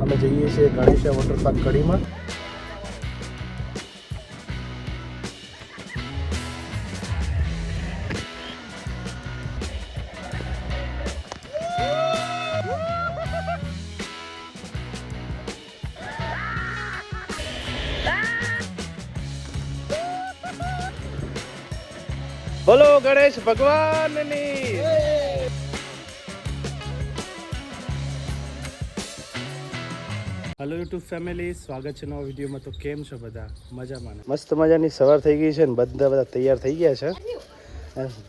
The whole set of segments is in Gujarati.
અમે જઈએ છીએ ગણેશા વોટર પાર્ક કડીમાં. બોલો ગણેશ ભગવાનની. હેલો યુટ્યુબ ફેમિલી, સ્વાગત છે નવા વિડીયોમાં. તો કેમ છો બધા? મજામાં? મસ્ત મજાની સવાર થઈ ગઈ છે ને બધા તૈયાર થઈ ગયા છે.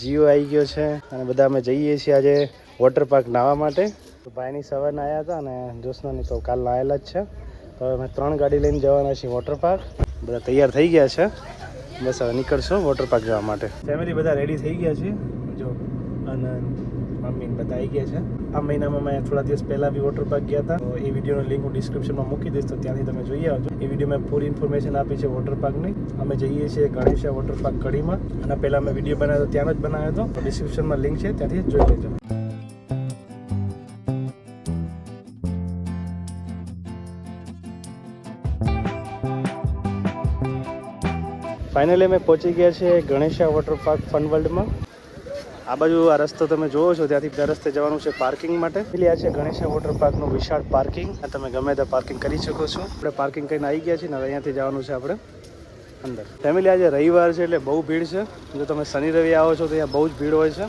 જીઓ આવી ગયો છે અને બધા અમે જઈએ છીએ આજે વોટર પાર્ક નાહવા માટે. તો ભાઈની સવારના આવ્યા હતા અને જોશનાની તો કાલ નાયેલા જ છે. તો અમે 3 ગાડી લઈને જવાના છીએ વોટર પાર્ક. બધા તૈયાર થઈ ગયા છે, બસ હવે નીકળશું વોટર પાર્ક જવા માટે. ફેમિલી બધા રેડી થઈ ગયા છે. જો આનંદ, મમ્મી બધા આવી ગયા છે. આ મહિનામાં મેં થોડા દિવસ પહેલાં બી વોટર પાર્ક ગયા હતા. તો એ વિડીયોનો લિંક હું ડિસ્ક્રિપ્શનમાં મૂકી દઈશ, તો ત્યાંથી તમે જોઈ આવજો. એ વિડીયો મેં પૂરી ઇન્ફોર્મેશન આપી છે વોટર પાર્કની. અમે જઈએ છીએ ગણેશા વોટર પાર્ક કડીમાં. અને પહેલાં મેં વિડીયો બનાવ્યો હતો ત્યાં જ બનાવ્યો હતો. તો ડિસ્ક્રિપ્શનમાં લિંક છે, ત્યાંથી જોઈ લેજો. ફાઇનલી અમે પહોંચી ગયા છે ગણેશા વોટર પાર્ક ફન વર્લ્ડમાં. આ બાજુ આ રસ્તો તમે જોવો છો, ત્યાંથી બીજા રસ્તે જવાનું છે પાર્કિંગ માટે. એટલે આ છે ગણેશા વોટર પાર્કનું વિશાળ પાર્કિંગ. તમે ગમે ત્યાં પાર્કિંગ કરી શકો છો. આપણે પાર્કિંગ કરીને આવી ગયા છીએ ને હવે અહીંયાથી જવાનું છે આપણે અંદર. ફેમિલી આજે રવિવાર છે એટલે બહુ ભીડ છે. જો તમે શનિ રવિ આવો છો તો અહીંયા બહુ જ ભીડ હોય છે.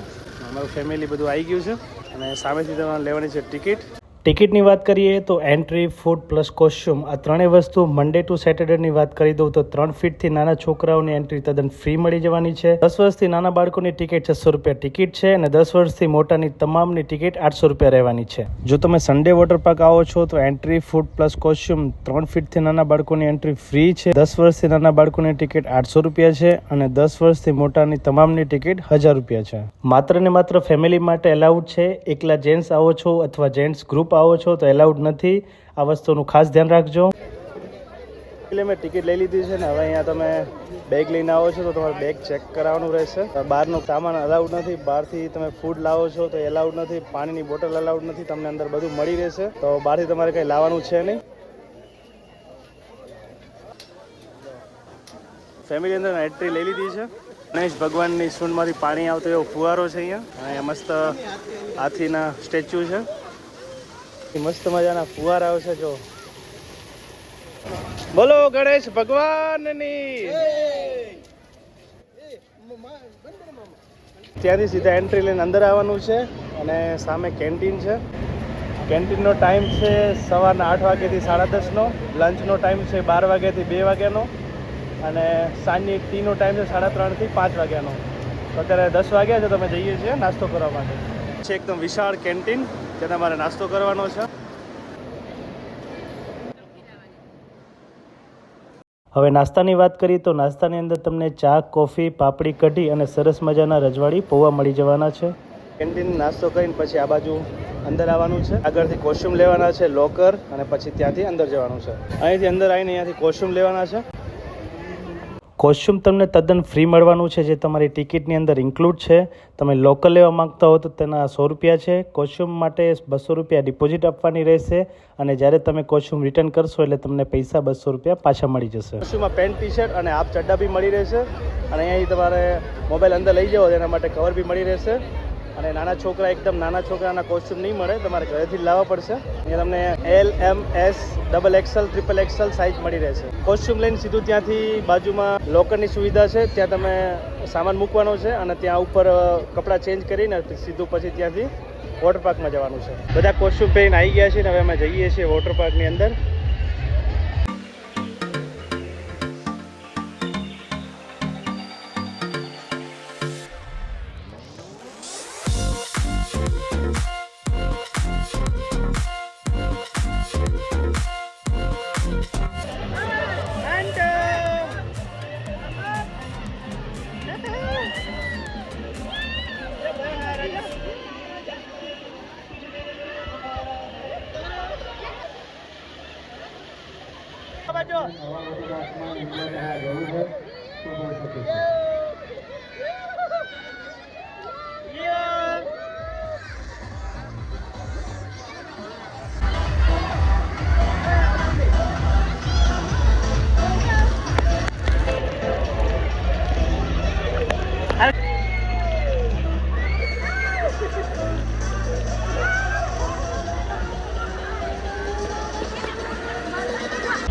અમારું ફેમિલી બધું આવી ગયું છે અને સામેથી તમારે લેવાની છે ટિકિટ. ટિકિટની વાત કરીએ તો એન્ટ્રી, ફૂડ પ્લસ કોસ્ચ્યુમ, આ ત્રણેય વસ્તુ મંડે ટુ સેટરડેની વાત કરી દઉં તો 3 ફીટથી નાના છોકરાઓની એન્ટ્રી તદ્દન ફ્રી મળી જવાની છે. 10 વર્ષથી નાના બાળકોની ટિકિટ 600 રૂપિયા ટિકિટ છે અને 10 વર્ષથી મોટાની તમામની ટિકિટ 800 રૂપિયા રહેવાની છે. જો તમે સન્ડે વોટર પાર્ક આવો છો તો એન્ટ્રી, ફૂડ પ્લસ કોસ્ચ્યુમ 3 ફીટથી નાના બાળકોની એન્ટ્રી ફ્રી છે. 10 વર્ષથી નાના બાળકોની ટિકિટ 800 રૂપિયા છે અને 10 વર્ષથી મોટાની તમામની ટિકિટ 1000 રૂપિયા છે. માત્ર ને માત્ર ફેમિલી માટે એલાઉડ છે. એકલા જેન્ટ્સ આવો છો અથવા જેન્ટ્સ ગ્રુપ આવો છો તો એલાઉડ નથી. આ વસ્તુનું ખાસ ધ્યાન રાખજો. એટલે મેં ટિકિટ લઈ લીધી છે ને હવે અહીંયા તમે બેગ લઈને આવો છો તો તમારે બેગ ચેક કરાવવાનું રહેશે. બહારનો સામાન અલાઉડ નથી. બહારથી તમે ફૂડ લાવો છો તો એલાઉડ નથી. પાણીની બોટલ અલાઉડ નથી. તમને અંદર બધું મળી રહેશે, તો બહારથી તમારે કંઈ લાવવાનું છે નહીં. ફેમિલી અંદર એન્ટ્રી લઈ લીધી છે. ગણેશ ભગવાનની સૂંઢમાંથી પાણી આવતો એવો ફુવારો છે અહીંયા મસ્ત હાથીના સ્ટેચ્યુ છે. મસ્ત મજાના ફુવારા આવશે. જો બોલો ગણેશ ભગવાનની. ત્યાંથી સીધા એન્ટ્રી લઈને અંદર આવવાનું છે અને સામે કેન્ટીન છે. કેન્ટીનનો ટાઈમ છે સવારના 8 વાગ્યાથી 10:30નો. લંચનો ટાઈમ છે 12 વાગ્યાથી 2 વાગ્યાનો અને સાંજની ટીનો ટાઈમ છે 3:30થી 5 વાગ્યાનો. તો અત્યારે 10 વાગ્યા છે, તમે જઈએ છીએ નાસ્તો કરવા માટે. છે એકદમ વિશાળ કેન્ટીન, ત્યાં તમારે નાસ્તો કરવાનો છે. હવે નાસ્તાની વાત કરીએ તો નાસ્તાની અંદર તમને ચા, કોફી, પાપડી કઢી અને સરસ મજાના રજવાડી પૌવા મળી જવાના છે. કેન્ટીન નાસ્તો કરીને પછી આ બાજુ અંદર આવવાનું છે. આગળથી કોસ્ચ્યુમ લેવાના છે, લોકર, અને પછી ત્યાંથી અંદર જવાનું છે. અહીંથી અંદર આવીને અહીંયાથી કોસ્ચ્યુમ લેવાના છે. કોસ્ચ્યુમ તમને તદ્દન ફ્રી મળવાનું છે, જે તમારી ટિકિટની અંદર ઇન્ક્લુડ છે. તમે લોકલ લેવા માંગતા હો તો તેના 100 રૂપિયા છે. કોસ્ચ્યુમ માટે 200 રૂપિયા ડિપોઝિટ આપવાની રહેશે અને જ્યારે તમે કોસ્ચ્યુમ રિટર્ન કરશો એટલે તમને પૈસા 200 રૂપિયા પાછા મળી જશે. કોસ્ચ્યુમમાં પેન્ટ, ટી શર્ટ અને હાફ ચડ્ડા બી મળી રહેશે. અને અહીંયાથી તમારે મોબાઈલ અંદર લઈ જાઓ તેના માટે કવર બી મળી રહેશે. અને નાના છોકરા, એકદમ નાના છોકરાના કોસ્ચ્યુમ નહીં મળે, તમારે ઘરેથી લાવવા પડશે. અહીંયા તમને L, M, S, XXL, XXL size મળી રહેશે. કોસ્ચ્યુમ લઈને સીધું ત્યાંથી બાજુમાં લોકરની સુવિધા છે, ત્યાં તમે સામાન મૂકવાનો છે અને ત્યાં ઉપર કપડાં ચેન્જ કરીને સીધું પછી ત્યાંથી વોટર પાર્કમાં જવાનું છે. બધા કોસ્ચ્યુમ પહેરીને આવી ગયા છે ને હવે અમે જઈએ છીએ વોટર પાર્કની અંદર.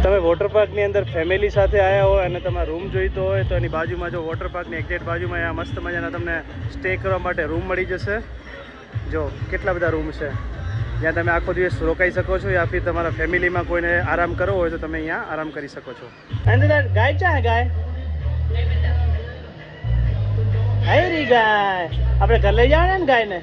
તમે વોટર પાર્કની અંદર ફેમિલી સાથે આવ્યા હોય અને તમારે રૂમ જોઈતો હોય તો એની બાજુમાં જો વોટર પાર્કની એક્ઝેક્ટ બાજુમાં આ મસ્ત મજાના તમને સ્ટે કરવા માટે રૂમ મળી જશે. જો કેટલા બધા રૂમ છે જ્યાં તમે આખો દિવસ રોકાઈ શકો છો, યા ફિર તમારા ફેમિલીમાં કોઈને આરામ કરવો હોય તો તમે અહીંયા આરામ કરી શકો છો. ગાય ચા ગાય હાયરી ગાય આપણે ઘર લઈ જવાના ને ગાયને.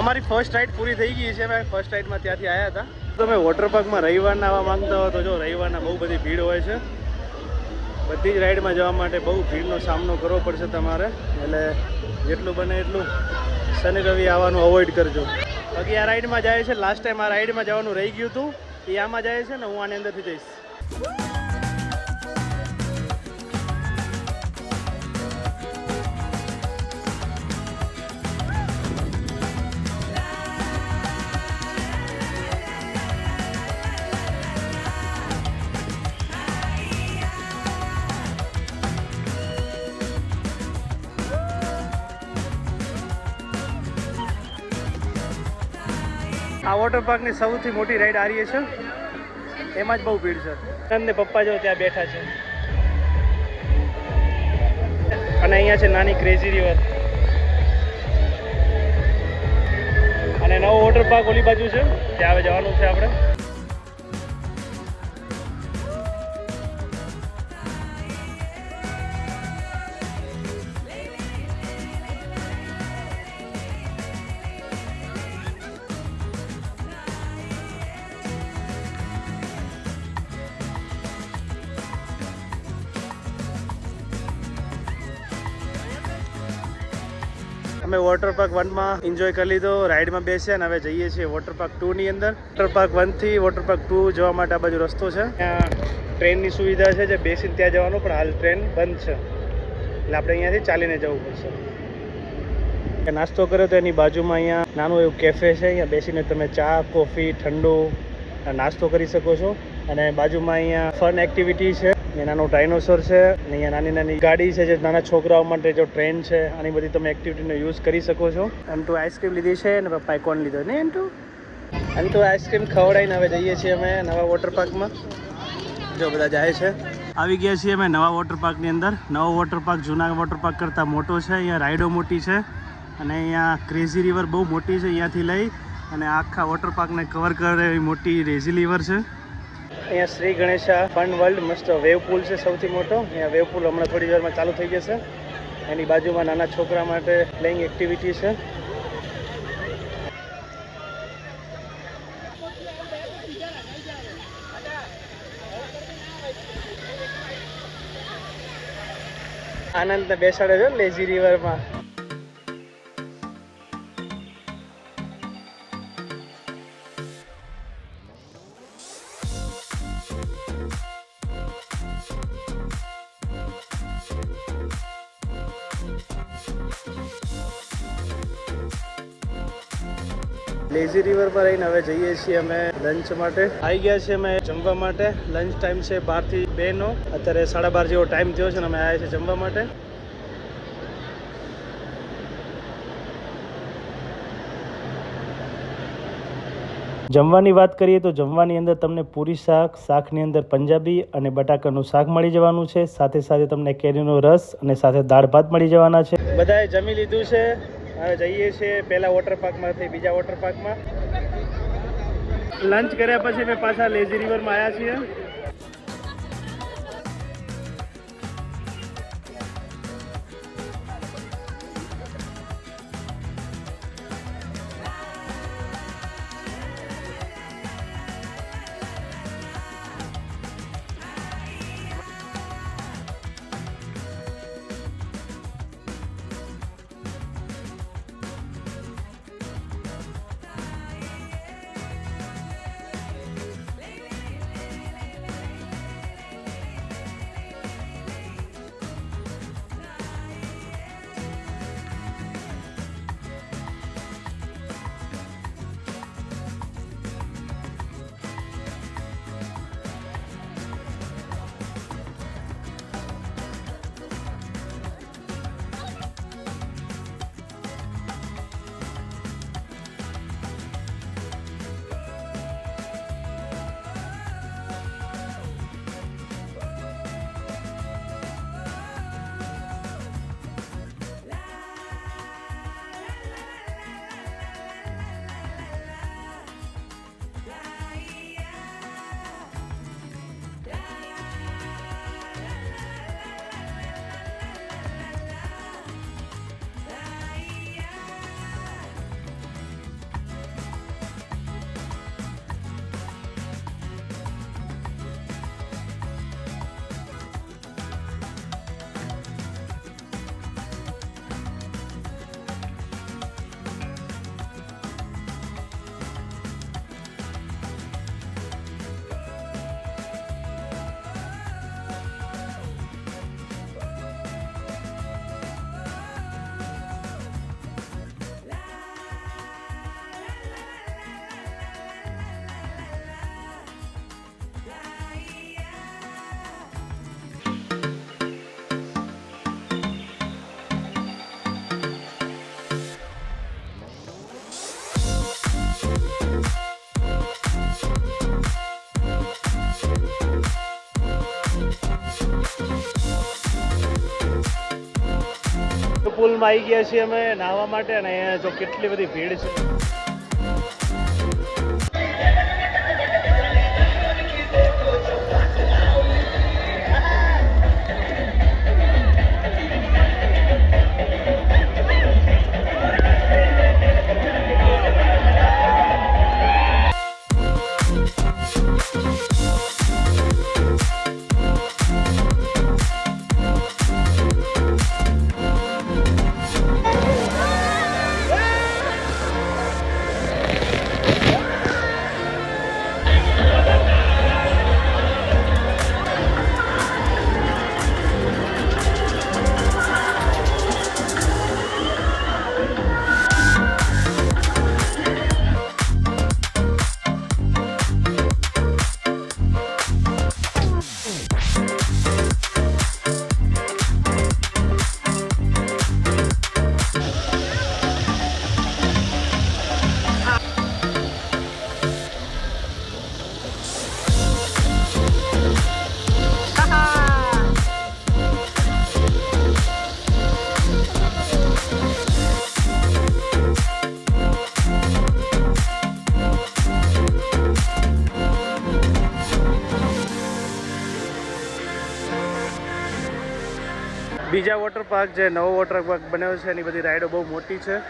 અમારી ફર્સ્ટ રાઈડ પૂરી થઈ ગઈ છે. અમે ફર્સ્ટ રાઈડમાં ત્યાંથી આવ્યા હતા. તમે વોટર પાર્કમાં રવિવારના આવવા માંગતા હો તો જો રવિવારના બહુ બધી ભીડ હોય છે. બધી જ રાઈડમાં જવા માટે બહુ ભીડનો સામનો કરવો પડશે તમારે, એટલે જેટલું બને એટલું શનિ રવિ આવવાનું અવોઇડ કરજો. બાકી આ રાઈડમાં જાય છે, લાસ્ટ ટાઈમ આ રાઈડમાં જવાનું રહી ગયું હતું, એ આમાં જાય છે ને હું આની અંદરથી જઈશ. આ વોટર પાર્કની સૌથી મોટી રાઈડ આ રહી છે, એમાં જ બહુ ભીડ છે. અને પપ્પા જો ત્યાં બેઠા છે અને અહીંયા છે નાની ક્રેઝી રિવર અને નવો વોટર પાર્ક ઓલી બાજુ છે, ત્યાં હવે જવાનું છે આપણે. અમે વોટર પાર્ક 1 માં એન્જોય કરી લીધો, રાઈડમાં બેસ્યા અને હવે જઈએ છીએ વોટર પાર્ક 2 ની અંદર. વોટર પાર્ક 1 થી વોટર પાર્ક 2 જવા માટે આ બાજુ રસ્તો છે. ત્યાં ટ્રેનની સુવિધા છે, જે બેસીને ત્યાં જવાનું, પણ હાલ ટ્રેન બંધ છે એટલે આપણે અહીંયાથી ચાલીને જવું પડશે. નાસ્તો કર્યો તો એની બાજુમાં અહીંયા નાનું એવું કેફે છે, અહીંયા બેસીને તમે ચા કોફી ઠંડુ નાસ્તો કરી શકો છો. અને બાજુમાં અહીંયા ફન એક્ટિવિટી છે, નાનો ડાયનોસોર છે, અને અહીંયા નાની નાની ગાડી છે જે નાના છોકરાઓ માટે જો ટ્રેન છે, આની બધી તમે એક્ટિવિટીનો યુઝ કરી શકો છો. અંટુ આઈસ્ક્રીમ લીધી છે અને પપ્પાએ કોણ લીધો ને અંટુ આઈસ્ક્રીમ ખવડાવીને હવે જઈએ છીએ અમે નવા વોટર પાર્કમાં. જો બધા જાય છે. આવી ગયા છીએ અમે નવા વોટર પાર્કની અંદર. નવો વોટર પાર્ક જૂના વોટર પાર્ક કરતાં મોટો છે. અહીંયા રાઈડો મોટી છે અને અહીંયા ક્રેઝી રિવર બહુ મોટી છે. અહીંયાથી લઈ અને આખા વોટર પાર્કને કવર કરે એવી મોટી ક્રેઝી રિવર છે. અહીંયા શ્રી ગણેશા ફન વર્લ્ડ મસ્ત વેવ પુલ છે સૌથી મોટો. અહીંયા વેવ પુલ હમણાં થોડી વારમાં ચાલુ થઈ જશે. એની બાજુમાં નાના છોકરા માટે પ્લેઇંગ એક્ટિવિટી છે. આનંદને બેસાડે છે લેઝી રિવરમાં. લેઝી રિવર પર રહીને હવે જઈએ છીએ અમે લંચ માટે. આવી ગયા છીએ અમે જમવા માટે. લંચ ટાઈમ છે 12 થી 2 નો. અત્યારે 12:30 જેવો ટાઈમ થયો છે અને અમે આવ્યા છીએ જમવા માટે. જમવાની વાત કરીએ તો જમવાની અંદર તમને પૂરી શાક, શાકની અંદર પંજાબી અને બટાકાનું શાક મળી જવાનું છે. સાથે સાથે તમને કેરીનો રસ અને સાથે દાળ ભાત મળી જવાના છે. બધાએ જમી લીધું છે. હવે જઈએ છીએ પહેલા વોટર પાર્કમાંથી બીજા વોટર પાર્કમાં. લંચ કર્યા પછી અમે પાછા લેઝી રિવરમાં આવ્યા છીએ. પૂલમાં આવી ગયા છીએ અમે નાહવા માટે અને અહીંયા જો કેટલી બધી ભીડ છે. બીજા વોટર પાર્ક જે નવો વોટર પાર્ક બન્યો છે એની બધી રાઈડો બહુ મોટી છે.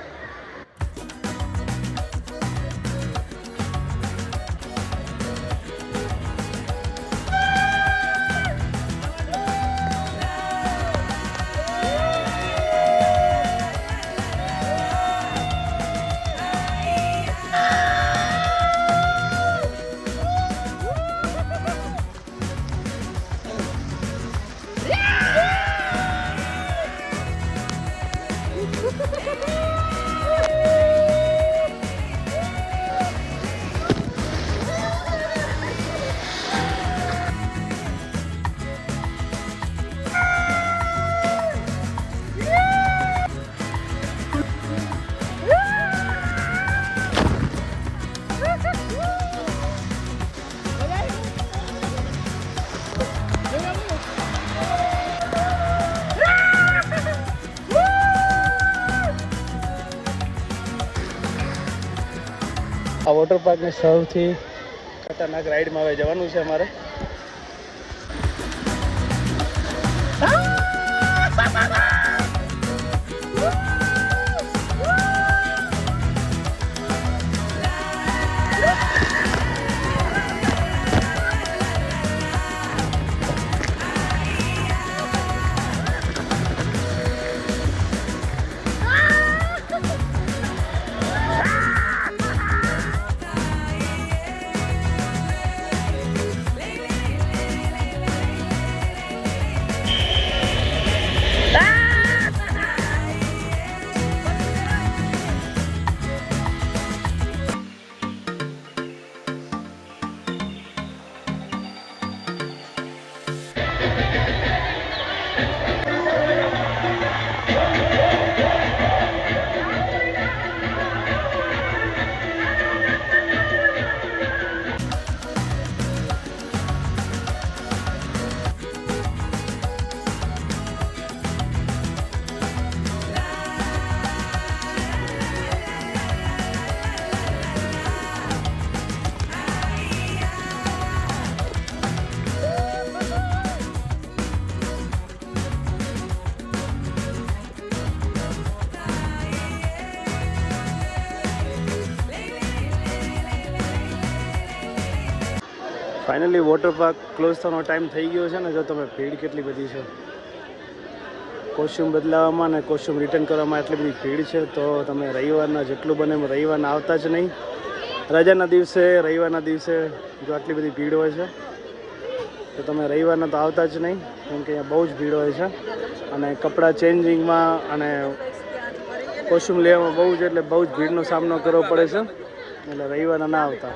આ વોટર પાર્કની સૌથી ખતરનાક રાઈડમાં હવે જવાનું છે અમારે. ફાઇનલી વોટર પાર્ક ક્લોઝ થવાનો ટાઈમ થઈ ગયો છે ને. જો તમે ભીડ કેટલી બધી છે, કોસ્ચ્યુમ બદલાવવામાં અને કોસ્ચ્યુમ રિટર્ન કરવામાં એટલી બધી ભીડ છે. તો તમે રવિવારના જેટલું બને એમ રવિવારના આવતા જ નહીં. રજાના દિવસે રવિવારના દિવસે જો આટલી બધી ભીડ હોય છે તો તમે રવિવારના તો આવતા જ નહીં, કેમ કે અહીંયા બહુ જ ભીડ હોય છે અને કપડાં ચેન્જિંગમાં અને કોસ્ચ્યુમ લેવામાં બહુ જ એટલે બહુ જ ભીડનો સામનો કરવો પડે છે. એટલે રવિવારના ના આવતા.